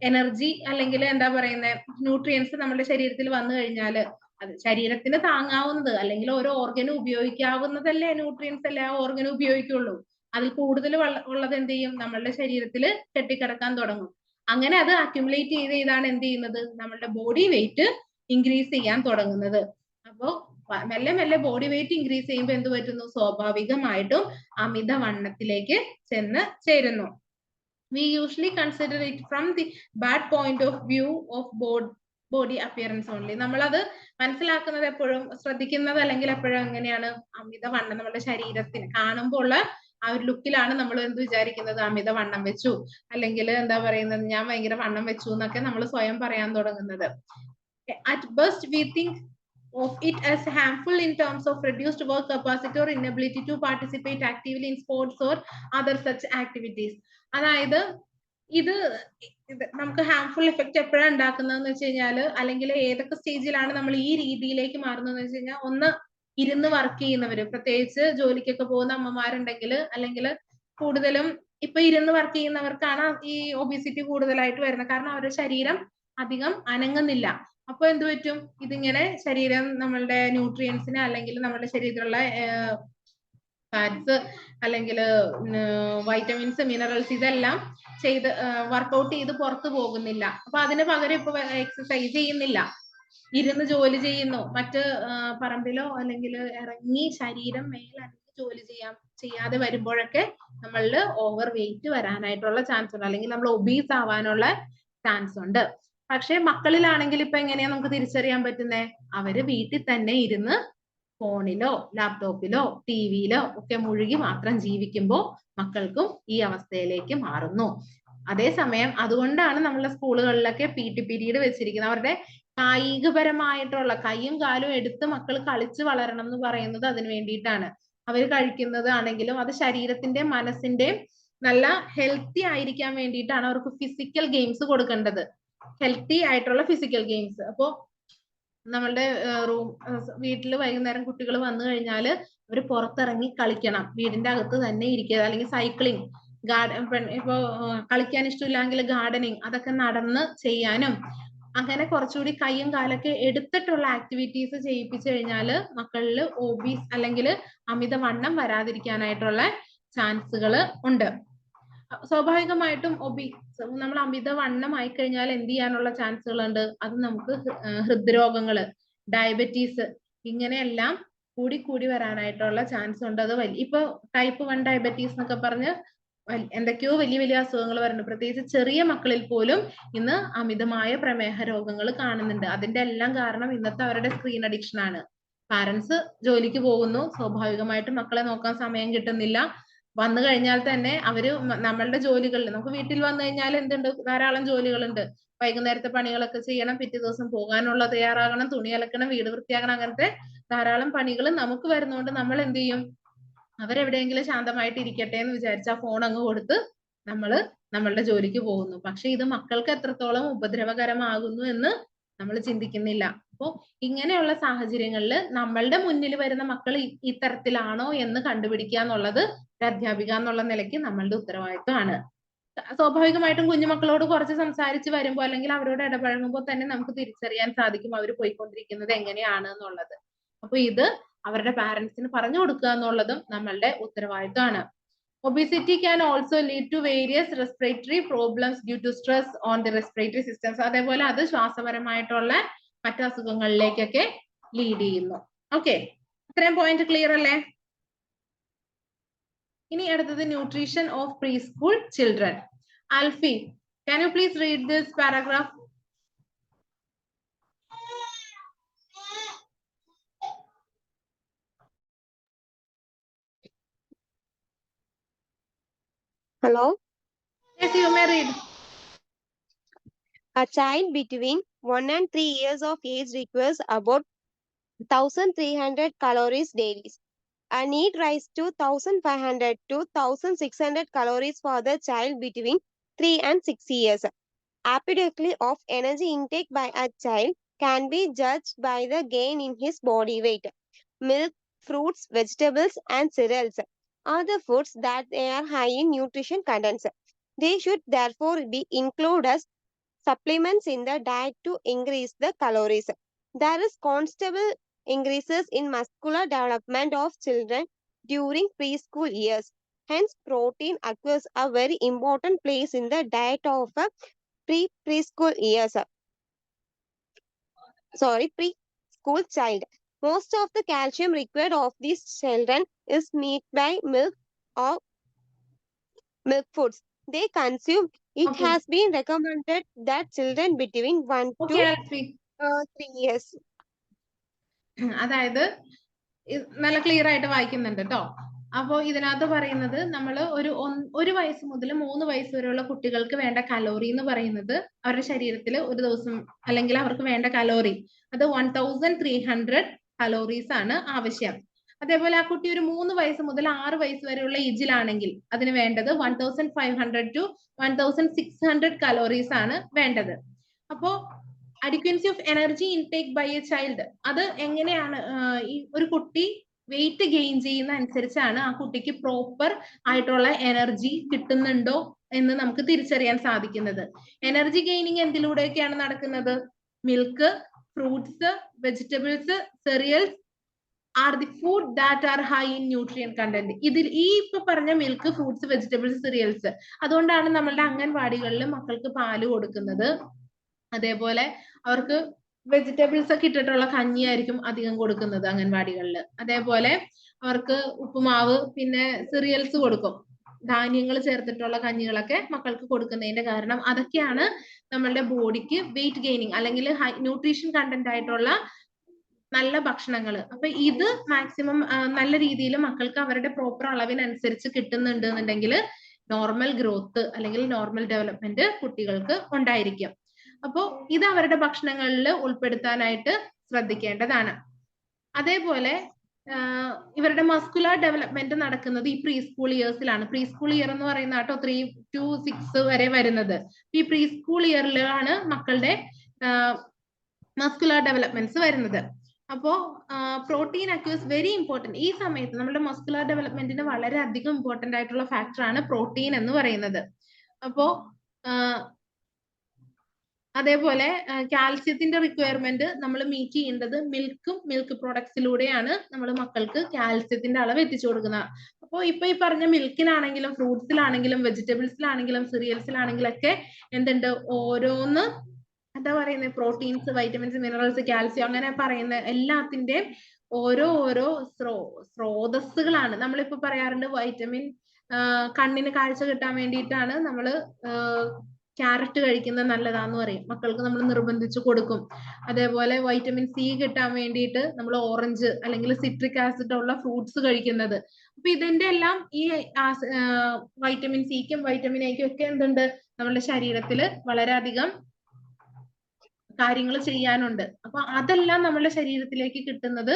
എനർജി അല്ലെങ്കിൽ എന്താ പറയുന്നത് ന്യൂട്രിയൻസ് നമ്മുടെ ശരീരത്തിൽ വന്നു കഴിഞ്ഞാൽ അത് ശരീരത്തിന് താങ്ങാവുന്നത് അല്ലെങ്കിൽ ഓരോ ഓർഗനും ഉപയോഗിക്കാവുന്നതല്ലേ ന്യൂട്രിയൻസ് അല്ലേ ആ ഓർഗനും ഉപയോഗിക്കുള്ളൂ. അതിൽ കൂടുതൽ ഉള്ളത് എന്ത് ചെയ്യും? നമ്മളുടെ ശരീരത്തിൽ കെട്ടിക്കിടക്കാൻ തുടങ്ങും. അങ്ങനെ അത് അക്യുമുലേറ്റ് ചെയ്താണ് എന്ത് ചെയ്യുന്നത്? നമ്മളുടെ ബോഡി വെയിറ്റ് ഇൻക്രീസ് ചെയ്യാൻ തുടങ്ങുന്നത്. അപ്പോ മെല്ലെ മെല്ലെ ബോഡി വെയിറ്റ് ഇൻക്രീസ് ചെയ്യുമ്പോൾ എന്ത് പറ്റുന്നു? സ്വാഭാവികമായിട്ടും അമിതവണ്ണത്തിലേക്ക് ചെന്ന് ചേരുന്നു. We usually consider it from the bad point of view of body appearance only. നമ്മളത് മനസ്സിലാക്കുന്നത് എപ്പോഴും ശ്രദ്ധിക്കുന്നത് അല്ലെങ്കിൽ എപ്പോഴും എങ്ങനെയാണ്? അമിതവണ്ണം നമ്മുടെ ശരീരത്തിന് കാണുമ്പോൾ ഉള്ള ആ ഒരു ലുക്കിലാണ് നമ്മൾ എന്ത് വിചാരിക്കുന്നത്? അമിതവണ്ണം വെച്ചു അല്ലെങ്കിൽ എന്താ പറയുന്നത് ഞാൻ ഭയങ്കര വണ്ണം വെച്ചു എന്നൊക്കെ നമ്മൾ സ്വയം പറയാൻ തുടങ്ങുന്നത്. At best we think of it as harmful in terms of reduced work capacity or inability to participate actively in sports or other such activities. അതായത് ഇത് നമുക്ക് ഹാംഫുൾ എഫക്ട് എപ്പോഴാണ് ഉണ്ടാക്കുന്നതെന്ന് വെച്ച് കഴിഞ്ഞാൽ അല്ലെങ്കിൽ ഏതൊക്കെ സ്റ്റേജിലാണ് നമ്മൾ ഈ രീതിയിലേക്ക് മാറുന്നതെന്ന് വെച്ച് കഴിഞ്ഞാൽ, ഒന്ന് ഇരുന്ന് വർക്ക് ചെയ്യുന്നവര്, പ്രത്യേകിച്ച് ജോലിക്കൊക്കെ പോകുന്ന അമ്മമാരുണ്ടെങ്കിൽ അല്ലെങ്കിൽ കൂടുതലും ഇപ്പൊ ഇരുന്ന് വർക്ക് ചെയ്യുന്നവർക്കാണ് ഈ ഒബിസിറ്റി കൂടുതലായിട്ട് വരുന്നത്. കാരണം അവരുടെ ശരീരം അധികം അനങ്ങുന്നില്ല. അപ്പൊ എന്ത് പറ്റും? ഇതിങ്ങനെ ശരീരം നമ്മളുടെ ന്യൂട്രിയൻസിനെ അല്ലെങ്കിൽ നമ്മുടെ ശരീരത്തിലുള്ള ഫാറ്റ്സ് അല്ലെങ്കിൽ വൈറ്റമിൻസ്, മിനറൽസ് ഇതെല്ലാം ചെയ്ത് വർക്കൗട്ട് ചെയ്ത് പുറത്തു പോകുന്നില്ല. അപ്പൊ അതിന് പകരം ഇപ്പൊ എക്സസൈസ് ചെയ്യുന്നില്ല, ഇരുന്ന് ജോലി ചെയ്യുന്നു. മറ്റ് പറമ്പിലോ അല്ലെങ്കിൽ ഇറങ്ങി ശരീരം മേലനങ്ങി ജോലി ചെയ്യാതെ വരുമ്പോഴൊക്കെ നമ്മളിൽ ഓവർ വെയിറ്റ് വരാനായിട്ടുള്ള ചാൻസ് ഉണ്ട്, അല്ലെങ്കിൽ നമ്മൾ ഒബീസ് ആവാനുള്ള ചാൻസ് ഉണ്ട്. പക്ഷെ മക്കളിലാണെങ്കിൽ ഇപ്പൊ എങ്ങനെയാ നമുക്ക് തിരിച്ചറിയാൻ പറ്റുന്നേ? അവര് വീട്ടിൽ തന്നെ ഇരുന്ന് ഫോണിലോ ലാപ്ടോപ്പിലോ ടിവിയിലോ ഒക്കെ മുഴുകി മാത്രം ജീവിക്കുമ്പോൾ മക്കൾക്കും ഈ അവസ്ഥയിലേക്ക് മാറുന്നു. അതേസമയം അതുകൊണ്ടാണ് നമ്മളെ സ്കൂളുകളിലൊക്കെ PT പീരീഡ് വെച്ചിരിക്കുന്നത്. അവരുടെ കായികപരമായിട്ടുള്ള കൈയും കാലും എടുത്ത് മക്കൾ കളിച്ച് വളരണം എന്ന് പറയുന്നത് അതിന് വേണ്ടിയിട്ടാണ്. അവർ കഴിക്കുന്നത് ആണെങ്കിലും അത് ശരീരത്തിന്റെയും മനസ്സിന്റെയും നല്ല ഹെൽത്തി ആയിരിക്കാൻ വേണ്ടിയിട്ടാണ് അവർക്ക് ഫിസിക്കൽ ഗെയിംസ് കൊടുക്കേണ്ടത്, ഹെൽത്തി ആയിട്ടുള്ള ഫിസിക്കൽ ഗെയിംസ്. അപ്പോ നമ്മളുടെ വീട്ടിൽ വൈകുന്നേരം കുട്ടികൾ വന്നു കഴിഞ്ഞാൽ അവർ പുറത്തിറങ്ങി കളിക്കണം, വീടിന്റെ അകത്ത് തന്നെ ഇരിക്കുക. അല്ലെങ്കിൽ സൈക്ലിംഗ്, ഇപ്പൊ കളിക്കാൻ ഇഷ്ടമില്ലെങ്കിൽ ഗാർഡനിങ്, അതൊക്കെ നടന്ന് ചെയ്യാനും അങ്ങനെ കുറച്ചുകൂടി കൈയും കാലൊക്കെ എടുത്തിട്ടുള്ള ആക്ടിവിറ്റീസ് ചെയ്യിപ്പിച്ചു കഴിഞ്ഞാൽ മക്കളിൽ ഒബീസ് അല്ലെങ്കിൽ അമിതവണ്ണം വരാതിരിക്കാനായിട്ടുള്ള ചാൻസുകൾ ഉണ്ട്. സ്വാഭാവികമായിട്ടും നമ്മൾ അമിതവണ്ണം ആയി കഴിഞ്ഞാൽ എന്ത് ചെയ്യാനുള്ള ചാൻസുകൾ ഉണ്ട്? അത് നമുക്ക് ഹൃദ്രോഗങ്ങള്, ഡയബറ്റീസ് ഇങ്ങനെയെല്ലാം കൂടി വരാനായിട്ടുള്ള ചാൻസ് ഉണ്ട്. അത് ഇപ്പൊ ടൈപ്പ് 1 ഡയബറ്റീസ് എന്നൊക്കെ പറഞ്ഞ് എന്തൊക്കെയോ വലിയ അസുഖങ്ങൾ വരുന്നുണ്ട്. പ്രത്യേകിച്ച് ചെറിയ മക്കളിൽ പോലും ഇന്ന് അമിതമായ പ്രമേഹ രോഗങ്ങൾ കാണുന്നുണ്ട്. അതിന്റെ എല്ലാം കാരണം ഇന്നത്തെ അവരുടെ സ്ക്രീൻ അഡിക്ഷൻ ആണ്. പാരന്റ്സ് ജോലിക്ക് പോകുന്നു, സ്വാഭാവികമായിട്ടും മക്കളെ നോക്കാൻ സമയം കിട്ടുന്നില്ല. വന്നു കഴിഞ്ഞാൽ തന്നെ അവര് നമ്മളുടെ ജോലികളിൽ, നമുക്ക് വീട്ടിൽ വന്നു കഴിഞ്ഞാൽ എന്തുണ്ട്? ധാരാളം ജോലികളുണ്ട്. വൈകുന്നേരത്തെ പണികളൊക്കെ ചെയ്യണം, പിറ്റേ ദിവസം പോകാനുള്ള തയ്യാറാകണം, തുണി അലക്കണം, വീട് വൃത്തിയാക്കണം, അങ്ങനത്തെ ധാരാളം പണികൾ നമുക്ക് വരുന്നതുകൊണ്ട് നമ്മൾ എന്ത് ചെയ്യും? അവരെവിടെയെങ്കിലും ശാന്തമായിട്ട് ഇരിക്കട്ടെ എന്ന് വിചാരിച്ച് ആ ഫോൺ അങ്ങ് കൊടുത്ത് നമ്മളുടെ ജോലിക്ക് പോകുന്നു. പക്ഷെ ഇത് മക്കൾക്ക് എത്രത്തോളം ഉപദ്രവകരമാകുന്നു എന്ന് നമ്മൾ ചിന്തിക്കുന്നില്ല. അപ്പോ ഇങ്ങനെയുള്ള സാഹചര്യങ്ങളിൽ നമ്മളുടെ മുന്നിൽ വരുന്ന മക്കൾ ഇത്തരത്തിലാണോ എന്ന് കണ്ടുപിടിക്കുക എന്നുള്ളത് ഒരു അധ്യാപിക എന്നുള്ള നിലയ്ക്ക് നമ്മളുടെ ഉത്തരവാദിത്വമാണ്. സ്വാഭാവികമായിട്ടും കുഞ്ഞുമക്കളോട് കുറച്ച് സംസാരിച്ച് വരുമ്പോൾ അല്ലെങ്കിൽ അവരോട് ഇടപഴകുമ്പോൾ തന്നെ നമുക്ക് തിരിച്ചറിയാൻ സാധിക്കും അവർ പോയിക്കൊണ്ടിരിക്കുന്നത് എങ്ങനെയാണ് എന്നുള്ളത്. അപ്പൊ ഇത് അവരുടെ പാരന്റ്സിന് പറഞ്ഞു കൊടുക്കുക എന്നുള്ളതും നമ്മളുടെ ഉത്തരവാദിത്വമാണ്. Obesity can also lead to various respiratory problems due to stress on the respiratory systems. അതേപോലെ അത് ശ്വാസപരമായിട്ടുള്ള മറ്റു അസുഖങ്ങളിലേക്കൊക്കെ ലീഡ് ചെയ്യുന്നു. ഓക്കെ, ഇത്രയും പോയിന്റ് ക്ലിയർ അല്ലേ? ഇനി അടുത്തത് nutrition of pre school children. Alfie, can you please read this paragraph? Hello? Yes, you may read. A child between 1 and 3 years of age requires about 1,300 calories daily. A need rise to 1,500 to 1,600 calories for the child between 3 and 6 years. Adequacy of energy intake by a child can be judged by the gain in his body weight. Milk, fruits, vegetables, and cereals are the foods that are high in nutrition contents. They should therefore be included as supplements in the diet to increase the calories. There is considerable increases in muscular development of children during preschool years. Hence, protein acquires a very important place in the diet of a preschool years. Preschool child. Most of the calcium required of these children is made by milk or milk foods they consume. It Okay. has been recommended that children between 1 Okay, to Alfie. 3 years. അതായത് നല്ല clear ആയിട്ട് വായിക്കുന്നുണ്ട് കേട്ടോ. അപ്പോൾ ഇതിനകത്ത് പറയുന്നത് നമ്മൾ ഒരു വയസ്സ് മുതൽ 3 വയസ്സ് വരെയുള്ള കുട്ടികൾക്ക് വേണ്ട കലോറി എന്ന് പറയുന്നത് അവരുടെ ശരീരത്തിൽ ഒരു ദിവസം അല്ലെങ്കിൽ അവർക്ക് വേണ്ട കലോറി അത് 1,300 കലോറീസ് ആണ് ആവശ്യം. അതേപോലെ ആ കുട്ടി ഒരു 3 വയസ്സ് മുതൽ 6 വയസ്സ് വരെയുള്ള ഏജിലാണെങ്കിൽ അതിന് വേണ്ടത് 1,500 to 1,600 കലോറീസ് ആണ് വേണ്ടത്. അപ്പോ adequacy of energy intake by a child അത് എങ്ങനെയാണ്? ഈ ഒരു കുട്ടി വെയിറ്റ് ഗെയിൻ ചെയ്യുന്ന അനുസരിച്ചാണ് ആ കുട്ടിക്ക് പ്രോപ്പർ ആയിട്ടുള്ള എനർജി കിട്ടുന്നുണ്ടോ എന്ന് നമുക്ക് തിരിച്ചറിയാൻ സാധിക്കുന്നത്. എനർജി ഗെയിനിങ് എന്തിലൂടെയൊക്കെയാണ് നടക്കുന്നത്? Milk, fruits, vegetables, cereals, are the food that are high in nutrient content. ഇതിൽ ഈ ഇപ്പൊ പറഞ്ഞ മിൽക്ക്, ഫ്രൂട്ട്സ്, വെജിറ്റബിൾസ്, സീരിയൽസ്, അതുകൊണ്ടാണ് നമ്മളുടെ അംഗൻവാടികളിൽ മക്കൾക്ക് പാല് കൊടുക്കുന്നത്. അതേപോലെ അവർക്ക് വെജിറ്റബിൾസ് ഒക്കെ ഇട്ടിട്ടുള്ള കഞ്ഞിയായിരിക്കും അധികം കൊടുക്കുന്നത് അംഗൻവാടികളിൽ. അതേപോലെ അവർക്ക് ഉപ്പുമാവ്, പിന്നെ സീരിയൽസ് കൊടുക്കും, ധാന്യങ്ങൾ ചേർത്തിട്ടുള്ള കഞ്ഞികളൊക്കെ മക്കൾക്ക് കൊടുക്കുന്നതിന്റെ കാരണം അതൊക്കെയാണ് നമ്മളുടെ ബോഡിക്ക് വെയിറ്റ് ഗെയിനിങ് അല്ലെങ്കിൽ ഹൈ ന്യൂട്രീഷൻ കണ്ടന്റ് ആയിട്ടുള്ള നല്ല ഭക്ഷണങ്ങൾ. അപ്പൊ ഇത് മാക്സിമം നല്ല രീതിയിൽ മക്കൾക്ക് അവരുടെ പ്രോപ്പർ അളവിനനുസരിച്ച് കിട്ടുന്നുണ്ട് എന്നുണ്ടെങ്കിൽ നോർമൽ ഗ്രോത്ത് അല്ലെങ്കിൽ നോർമൽ ഡെവലപ്മെന്റ് കുട്ടികൾക്ക് ഉണ്ടായിരിക്കും. അപ്പോ ഇത് അവരുടെ ഭക്ഷണങ്ങളിൽ ഉൾപ്പെടുത്താനായിട്ട് ശ്രദ്ധിക്കേണ്ടതാണ്. അതേപോലെ ഇവരുടെ മസ്കുലർ ഡെവലപ്മെന്റ് നടക്കുന്നത് ഈ പ്രീ സ്കൂൾ ഇയേഴ്സിലാണ്. പ്രീ സ്കൂൾ ഇയർ എന്ന് പറയുന്ന കേട്ടോ 3 to 6 വരെ വരുന്നത്. ഈ പ്രീ സ്കൂൾ ഇയറിലാണ് മക്കളുടെ മസ്കുലർ ഡെവലപ്മെന്റ്സ് വരുന്നത്. അപ്പോ പ്രോട്ടീൻ അക്യൂസ് വെരി ഇമ്പോർട്ടന്റ്. ഈ സമയത്ത് നമ്മുടെ മസ്കുലർ ഡെവലപ്മെന്റിന് വളരെ അധികം ഇമ്പോർട്ടന്റ് ആയിട്ടുള്ള ഫാക്ടർ ആണ് പ്രോട്ടീൻ എന്ന് പറയുന്നത്. അപ്പോ അതേപോലെ കാൽസ്യത്തിന്റെ റിക്വയർമെന്റ് നമ്മൾ മീറ്റ് ചെയ്യേണ്ടത് മിൽക്കും മിൽക്ക് പ്രോഡക്ട്സിലൂടെയാണ് നമ്മൾ മക്കൾക്ക് കാൽസ്യത്തിന്റെ അളവ് എത്തിച്ചു കൊടുക്കുന്നത്. അപ്പോൾ ഇപ്പൊ ഈ പറഞ്ഞ മിൽക്കിനാണെങ്കിലും ഫ്രൂട്ട്സിലാണെങ്കിലും വെജിറ്റബിൾസിലാണെങ്കിലും സീരിയൽസിലാണെങ്കിലും ഒക്കെ എന്തുണ്ട്, ഓരോന്ന് എന്താ പറയുന്നത്, പ്രോട്ടീൻസ്, വൈറ്റമിൻസ്, മിനറൽസ്, കാൽസ്യം അങ്ങനെ പറയുന്ന എല്ലാത്തിന്റെയും ഓരോ സ്രോതസ്സുകളാണ്. നമ്മളിപ്പോ പറയാറുണ്ട് വൈറ്റമിൻ കണ്ണിന് കാഴ്ച കിട്ടാൻ വേണ്ടിയിട്ടാണ് നമ്മൾ ക്യാരറ്റ് കഴിക്കുന്നത് നല്ലതാന്ന് പറയും, മക്കൾക്ക് നമ്മൾ നിർബന്ധിച്ച് കൊടുക്കും. അതേപോലെ വൈറ്റമിൻ സി കിട്ടാൻ വേണ്ടിയിട്ട് നമ്മൾ ഓറഞ്ച് അല്ലെങ്കിൽ സിട്രിക് ആസിഡ് ഉള്ള ഫ്രൂട്ട്സ് കഴിക്കുന്നത്. അപ്പൊ ഇതിന്റെ എല്ലാം ഈ വൈറ്റമിൻ സിക്കും വൈറ്റമിൻ എക്കും ഒക്കെ എന്തുണ്ട്, നമ്മുടെ ശരീരത്തിൽ വളരെയധികം കാര്യങ്ങൾ ചെയ്യാനുണ്ട്. അപ്പൊ അതെല്ലാം നമ്മുടെ ശരീരത്തിലേക്ക് കിട്ടുന്നത്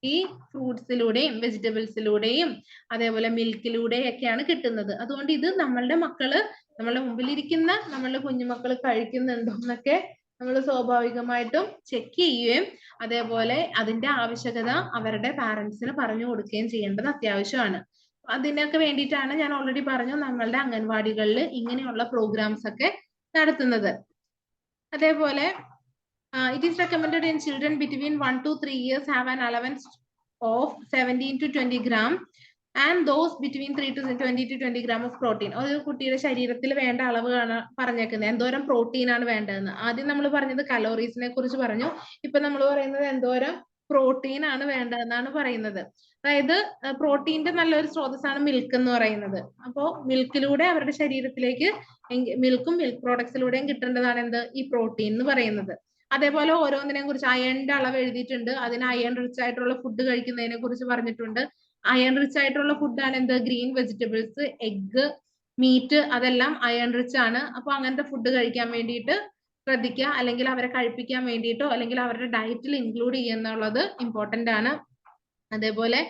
ഈ ഫ്രൂട്ട്സിലൂടെയും വെജിറ്റബിൾസിലൂടെയും അതേപോലെ മിൽക്കിലൂടെയും ഒക്കെയാണ് കിട്ടുന്നത്. അതുകൊണ്ട് ഇത് നമ്മളുടെ മക്കള്, നമ്മളുടെ മുമ്പിലിരിക്കുന്ന നമ്മളുടെ കുഞ്ഞുമക്കൾ കഴിക്കുന്നുണ്ടോ എന്നൊക്കെ നമ്മൾ സ്വാഭാവികമായിട്ടും ചെക്ക് ചെയ്യുകയും അതേപോലെ അതിന്റെ ആവശ്യകത അവരുടെ പാരന്റ്സിന് പറഞ്ഞു കൊടുക്കുകയും ചെയ്യേണ്ടത് അത്യാവശ്യമാണ്. അതിനൊക്കെ വേണ്ടിയിട്ടാണ് ഞാൻ ഓൾറെഡി പറഞ്ഞു നമ്മളുടെ അംഗൻവാടികളിൽ ഇങ്ങനെയുള്ള പ്രോഗ്രാംസ് ഒക്കെ നടത്തുന്നത്. അതേപോലെ it is recommended in children between 1 to 3 years have an allowance of 17 to 20 gram and those between 3 to 20 to 20 gram of protein. ഒരു കുട്ടിയുടെ ശരീരത്തിൽ വേണ്ട അളവാണ് പറഞ്ഞേക്കുന്നത്, എന്തോരം പ്രോട്ടീൻ ആണ് വേണ്ടതെന്ന്. ആദ്യം നമ്മൾ പറഞ്ഞത് കലോറീസിനെ കുറിച്ച് പറഞ്ഞു, ഇപ്പൊ നമ്മൾ പറയുന്നത് എന്തോരം പ്രോട്ടീൻ ആണ് വേണ്ടതെന്നാണ് പറയുന്നത്. അതായത് പ്രോട്ടീന്റെ നല്ലൊരു സ്രോതസ്സാണ് മിൽക്ക് എന്ന് പറയുന്നത്. അപ്പോ മിൽക്കിലൂടെ അവരുടെ ശരീരത്തിലേക്ക് മിൽക്കും മിൽക്ക് പ്രോഡക്ട്സിലൂടെയും കിട്ടേണ്ടതാണ് എന്ത്, ഈ പ്രോട്ടീൻ എന്ന് പറയുന്നത്. അതേപോലെ ഓരോന്നിനെ കുറിച്ച് അയണിന്റെ അളവ് എഴുതിയിട്ടുണ്ട്, അതിന് അയൺ റിച്ച് ആയിട്ടുള്ള ഫുഡ് കഴിക്കുന്നതിനെ കുറിച്ച് പറഞ്ഞിട്ടുണ്ട്. അയൺ റിച്ച് ആയിട്ടുള്ള ഫുഡാണ് എന്ത്, ഗ്രീൻ വെജിറ്റബിൾസ്, എഗ്, മീറ്റ്, അതെല്ലാം അയൺ റിച്ച് ആണ്. അപ്പൊ അങ്ങനത്തെ ഫുഡ് കഴിക്കാൻ വേണ്ടിയിട്ട് ശ്രദ്ധിക്കുക, അല്ലെങ്കിൽ അവരെ കഴിപ്പിക്കാൻ വേണ്ടിയിട്ടോ അല്ലെങ്കിൽ അവരുടെ ഡയറ്റിൽ ഇൻക്ലൂഡ് ചെയ്യുന്നുള്ളത് ഇമ്പോർട്ടന്റ് ആണ്. അതേപോലെ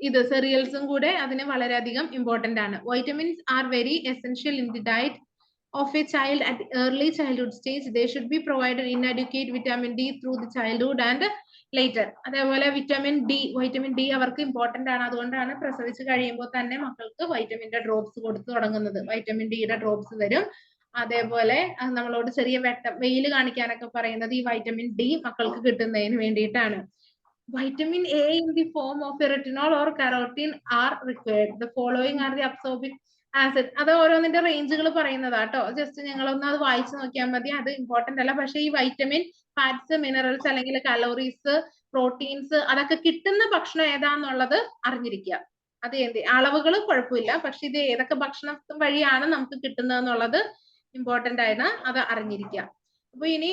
ഇത് സെറിയൽസും കൂടെ അതിന് വളരെയധികം ഇമ്പോർട്ടന്റ് ആണ്. Vitamins are very essential in the diet of a child at early childhood stage. They should be provided inadequate vitamin D through the childhood and later. അതേപോലെ vitamin D അവർക്ക് important ആണ്. അതുകൊണ്ടാണ് പ്രസവിച്ച് കഴിയുമ്പോൾ തന്നെ മക്കൾക്ക് വൈറ്റമിന്റെ ഡ്രോപ്സ് കൊടുത്തു തുടങ്ങുന്നത്. വൈറ്റമിൻ ഡിയുടെ ഡ്രോപ്സ് വരും. അതേപോലെ നമ്മളോട് ചെറിയ വെയിൽ കാണിക്കാനൊക്കെ പറയുന്നത് ഈ വൈറ്റമിൻ ഡി മക്കൾക്ക് കിട്ടുന്നതിന് വേണ്ടിയിട്ടാണ്. Vitamin A in the form of a retinol or carotene are required. The following are the absorbing acid. അത് ഓരോന്നിന്റെ റേഞ്ചുകൾ പറയുന്നതാട്ടോ. ജസ്റ്റ് ഞങ്ങളൊന്ന് അത് വായിച്ചു നോക്കിയാൽ മതി, അത് ഇമ്പോർട്ടന്റ് അല്ല. പക്ഷെ ഈ വൈറ്റമിൻ, ഫാറ്റ്സ്, മിനറൽസ് അല്ലെങ്കിൽ കലോറീസ്, പ്രോട്ടീൻസ് അതൊക്കെ കിട്ടുന്ന ഭക്ഷണം ഏതാന്നുള്ളത് അറിഞ്ഞിരിക്കുക. അത് അളവുകൾ കുഴപ്പമില്ല, പക്ഷെ ഇത് ഏതൊക്കെ ഭക്ഷണം വഴിയാണ് നമുക്ക് കിട്ടുന്നതെന്നുള്ളത് ഇമ്പോർട്ടന്റ് ആണ്, അത് അറിഞ്ഞിരിക്കുക. അപ്പൊ ഇനി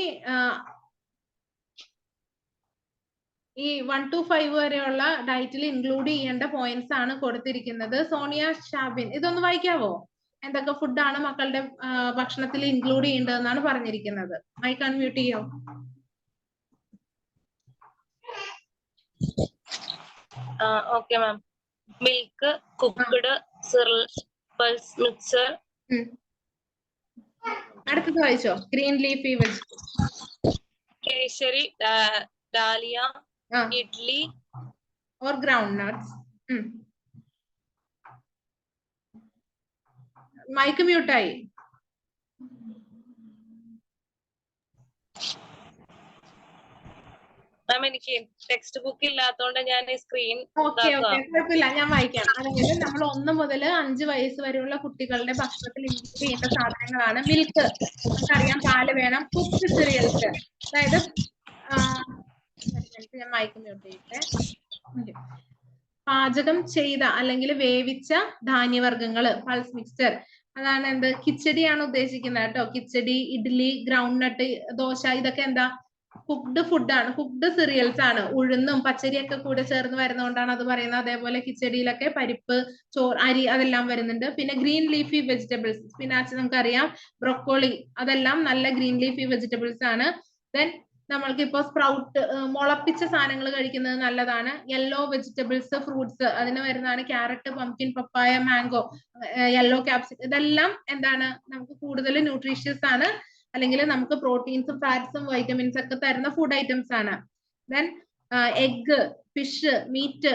ഈ 1 to 5 വരെയുള്ള ഡയറ്റിൽ ഇൻക്ലൂഡ് ചെയ്യേണ്ട പോയിന്റ്സ് ആണ് കൊടുത്തിരിക്കുന്നത്. സോണിയ ഷാബിൻ ഇതൊന്ന് വായിക്കാവോ? എന്തൊക്കെ ഫുഡാണ് മക്കളുടെ ഭക്ഷണത്തിൽ ഇൻക്ലൂഡ് ചെയ്യേണ്ടതെന്നാണ് പറഞ്ഞിരിക്കുന്നത്. മൈക്ക് അൺമ്യൂട്ട് ചെയ്യോ? Okay ma'am. Milk, cooked, pulse mixer. അടുത്തത് വായിച്ചോ. Green leafy vegetables, kesari, dalia, idli or groundnuts. Mike മ്യൂട്ടായി. മാം എനിക്ക് ടെക്സ്റ്റ് ബുക്ക് ഇല്ലാത്തതുകൊണ്ട് ഞാൻ സ്ക്രീൻ ഓക്കെ ഓക്കെ, കുഴപ്പമില്ല, ഞാൻ വായിക്കാം. അതായത് നമ്മൾ 1 മുതൽ 5 വയസ്സ് വരെയുള്ള കുട്ടികളുടെ ഭക്ഷണത്തിൽ ഇൻക്ലൂഡ് ചെയ്യേണ്ട സാധനങ്ങളാണ് മിൽക്ക്, നമുക്കറിയാം പാല് വേണം. കുക്ക്ഡ് സിറിയൽസ്, അതായത് ഞാൻ വായിക്കും ചെയ്യട്ടെ. പാചകം ചെയ്ത അല്ലെങ്കിൽ വേവിച്ച ധാന്യവർഗ്ഗങ്ങള്, പൾസ് മിക്സ്ചർ, അതാണ് എന്ത്, കിച്ചടിയാണ് ഉദ്ദേശിക്കുന്നത് കേട്ടോ. കിച്ചടി, ഇഡ്ഡലി, ഗ്രൗണ്ട് നട്ട്, ദോശ, ഇതൊക്കെ എന്താ കുക്ക്ഡ് ഫുഡാണ്, കുക്ക്ഡ് സിറിയൽസ് ആണ്. ഉഴുന്നും പച്ചരിയൊക്കെ കൂടെ ചേർന്ന് വരുന്നതുകൊണ്ടാണ് അത് പറയുന്നത്. അതേപോലെ കിച്ചടിയിലൊക്കെ പരിപ്പ്, ചോറ്, അരി അതെല്ലാം വരുന്നുണ്ട്. പിന്നെ ഗ്രീൻ ലീഫി വെജിറ്റബിൾസ്, സ്പിനാച്ച് നമുക്കറിയാം, ബ്രൊക്കോളി, അതെല്ലാം നല്ല ഗ്രീൻ ലീഫി വെജിറ്റബിൾസ് ആണ്. ദെൻ നമ്മൾക്ക് ഇപ്പൊ സ്പ്രൗട്ട്, മുളപ്പിച്ച സാധനങ്ങൾ കഴിക്കുന്നത് നല്ലതാണ്. യെല്ലോ വെജിറ്റബിൾസ്, ഫ്രൂട്ട്സ്, അതിന് വരുന്നതാണ് ക്യാരറ്റ്, പംകിൻ, പപ്പായ, മാംഗോ, യെല്ലോ ക്യാപ്സിക്കം, ഇതെല്ലാം എന്താണ് നമുക്ക് കൂടുതൽ ന്യൂട്രീഷ്യസ് ആണ്, അല്ലെങ്കിൽ നമുക്ക് പ്രോട്ടീൻസും ഫാറ്റ്സും വൈറ്റമിൻസ് ഒക്കെ തരുന്ന ഫുഡ് ഐറ്റംസ് ആണ്. Then egg, fish, meat,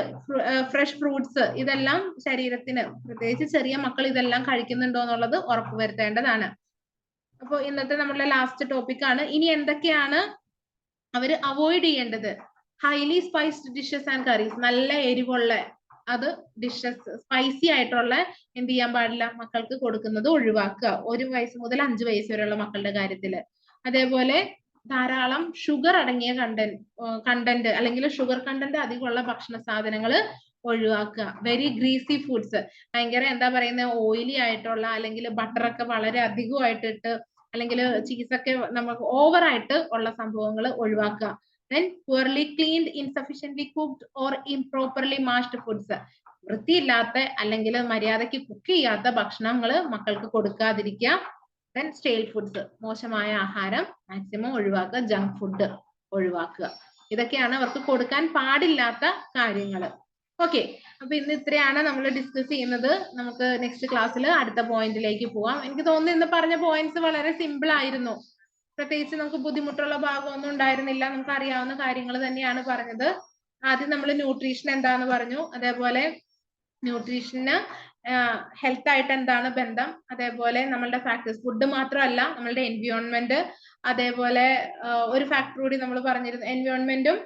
fresh fruits, ഇതെല്ലാം ശരീരത്തിന്, പ്രത്യേകിച്ച് ചെറിയ മക്കൾ ഇതെല്ലാം കഴിക്കുന്നുണ്ടോ എന്നുള്ളത് ഉറപ്പുവരുത്തേണ്ടതാണ്. അപ്പൊ ഇന്നത്തെ നമ്മളുടെ ലാസ്റ്റ് ടോപ്പിക് ആണ്. ഇനി എന്തൊക്കെയാണ് അവര് അവോയ്ഡ് ചെയ്യേണ്ടത്? ഹൈലി സ്പൈസ്ഡ് ഡിഷസ് ആൻഡ് കറീസ്, നല്ല എരിവുള്ള അത് ഡിഷസ്, സ്പൈസി ആയിട്ടുള്ള എന്ത് ചെയ്യാൻ പാടില്ല, മക്കൾക്ക് കൊടുക്കുന്നത് ഒഴിവാക്കുക, 1 വയസ്സ് മുതൽ 5 വയസ്സ് വരെയുള്ള മക്കളുടെ കാര്യത്തില്. അതേപോലെ ധാരാളം ഷുഗർ അടങ്ങിയ കണ്ടന്റ് അല്ലെങ്കിൽ ഷുഗർ കണ്ടന്റ് അധികമുള്ള ഭക്ഷണ സാധനങ്ങൾ ഒഴിവാക്കുക. വെരി ഗ്രീസി ഫുഡ്സ്, ഭയങ്കര എന്താ പറയുന്നത്, ഓയിലി ആയിട്ടുള്ള അല്ലെങ്കിൽ ബട്ടറൊക്കെ വളരെ അധികമായിട്ടിട്ട് അല്ലെങ്കിൽ ചീസൊക്കെ നമുക്ക് ഓവറായിട്ട് ഉള്ള സംഭവങ്ങൾ ഒഴിവാക്കുക. Then poorly cleaned, insufficiently cooked or improperly mashed foods, വൃത്തിയില്ലാത്ത അല്ലെങ്കിൽ മര്യാദയ്ക്ക് കുക്ക് ചെയ്യാത്ത ഭക്ഷണങ്ങൾ മക്കൾക്ക് കൊടുക്കാതിരിക്കുക. Then stale foods, മോശമായ ആഹാരം മാക്സിമം ഒഴിവാക്കുക, ജങ്ക് ഫുഡ് ഒഴിവാക്കുക. ഇതൊക്കെയാണ് അവർക്ക് കൊടുക്കാൻ പാടില്ലാത്ത കാര്യങ്ങൾ. ഓക്കെ, അപ്പൊ ഇന്ന് ഇത്രയാണ് നമ്മൾ ഡിസ്കസ് ചെയ്യുന്നത്. നമുക്ക് നെക്സ്റ്റ് ക്ലാസ്സിൽ അടുത്ത പോയിന്റിലേക്ക് പോവാം. എനിക്ക് തോന്നുന്നു ഇന്ന് പറഞ്ഞ പോയിന്റ്സ് വളരെ സിമ്പിൾ ആയിരുന്നു, പ്രത്യേകിച്ച് നമുക്ക് ബുദ്ധിമുട്ടുള്ള ഭാഗമൊന്നും ഉണ്ടായിരുന്നില്ല, നമുക്ക് അറിയാവുന്ന കാര്യങ്ങൾ തന്നെയാണ് പറഞ്ഞത്. ആദ്യം നമ്മൾ ന്യൂട്രീഷൻ എന്താന്ന് പറഞ്ഞു, അതേപോലെ ന്യൂട്രീഷന് ഹെൽത്ത് ആയിട്ട് എന്താണ് ബന്ധം, അതേപോലെ നമ്മളുടെ ഫാക്ടേഴ്സ്, ഫുഡ് മാത്രമല്ല നമ്മളുടെ എൻവിയോൺമെന്റ്, അതേപോലെ ഒരു ഫാക്ടർ കൂടി നമ്മൾ പറഞ്ഞിരുന്നു, എൻവിയോൺമെന്റും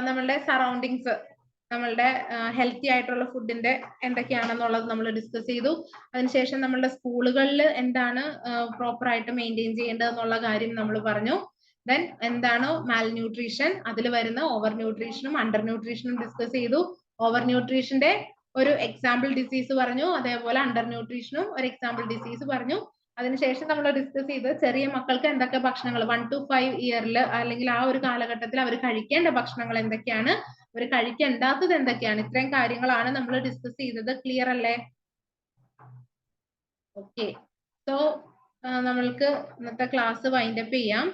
നമ്മളുടെ സറൗണ്ടിങ്സ്, നമ്മളുടെ ഹെൽത്തി ആയിട്ടുള്ള ഫുഡിന്റെ എന്തൊക്കെയാണെന്നുള്ളത് നമ്മൾ ഡിസ്കസ് ചെയ്തു. അതിനുശേഷം നമ്മളുടെ സ്കൂളുകളിൽ എന്താണ് പ്രോപ്പർ ആയിട്ട് മെയിൻറ്റെയിൻ ചെയ്യേണ്ടത് എന്നുള്ള കാര്യം നമ്മൾ പറഞ്ഞു. ദെൻ എന്താണ് മാൽ ന്യൂട്രീഷൻ, അതിൽ വരുന്ന ഓവർ ന്യൂട്രീഷനും അണ്ടർ ന്യൂട്രീഷനും ഡിസ്കസ് ചെയ്തു. ഓവർ ന്യൂട്രീഷന്റെ ഒരു എക്സാമ്പിൾ ഡിസീസ് പറഞ്ഞു, അതേപോലെ അണ്ടർ ന്യൂട്രീഷനും ഒരു എക്സാമ്പിൾ ഡിസീസ് പറഞ്ഞു. അതിനുശേഷം നമ്മൾ ഡിസ്കസ് ചെയ്ത് ചെറിയ മക്കൾക്ക് എന്തൊക്കെ ഭക്ഷണങ്ങൾ 1 to 5 ഇയറിൽ അല്ലെങ്കിൽ ആ ഒരു കാലഘട്ടത്തിൽ അവർ കഴിക്കേണ്ട ഭക്ഷണങ്ങൾ എന്തൊക്കെയാണ്, അവർ കഴിക്കേണ്ടാത്തത് എന്തൊക്കെയാണ്, ഇത്രയും കാര്യങ്ങളാണ് നമ്മൾ ഡിസ്കസ് ചെയ്തത്. ക്ലിയർ അല്ലേ? ഓക്കെ, സോ നമ്മൾക്ക് ഇന്നത്തെ ക്ലാസ് വൈൻഡ് അപ്പ് ചെയ്യാം.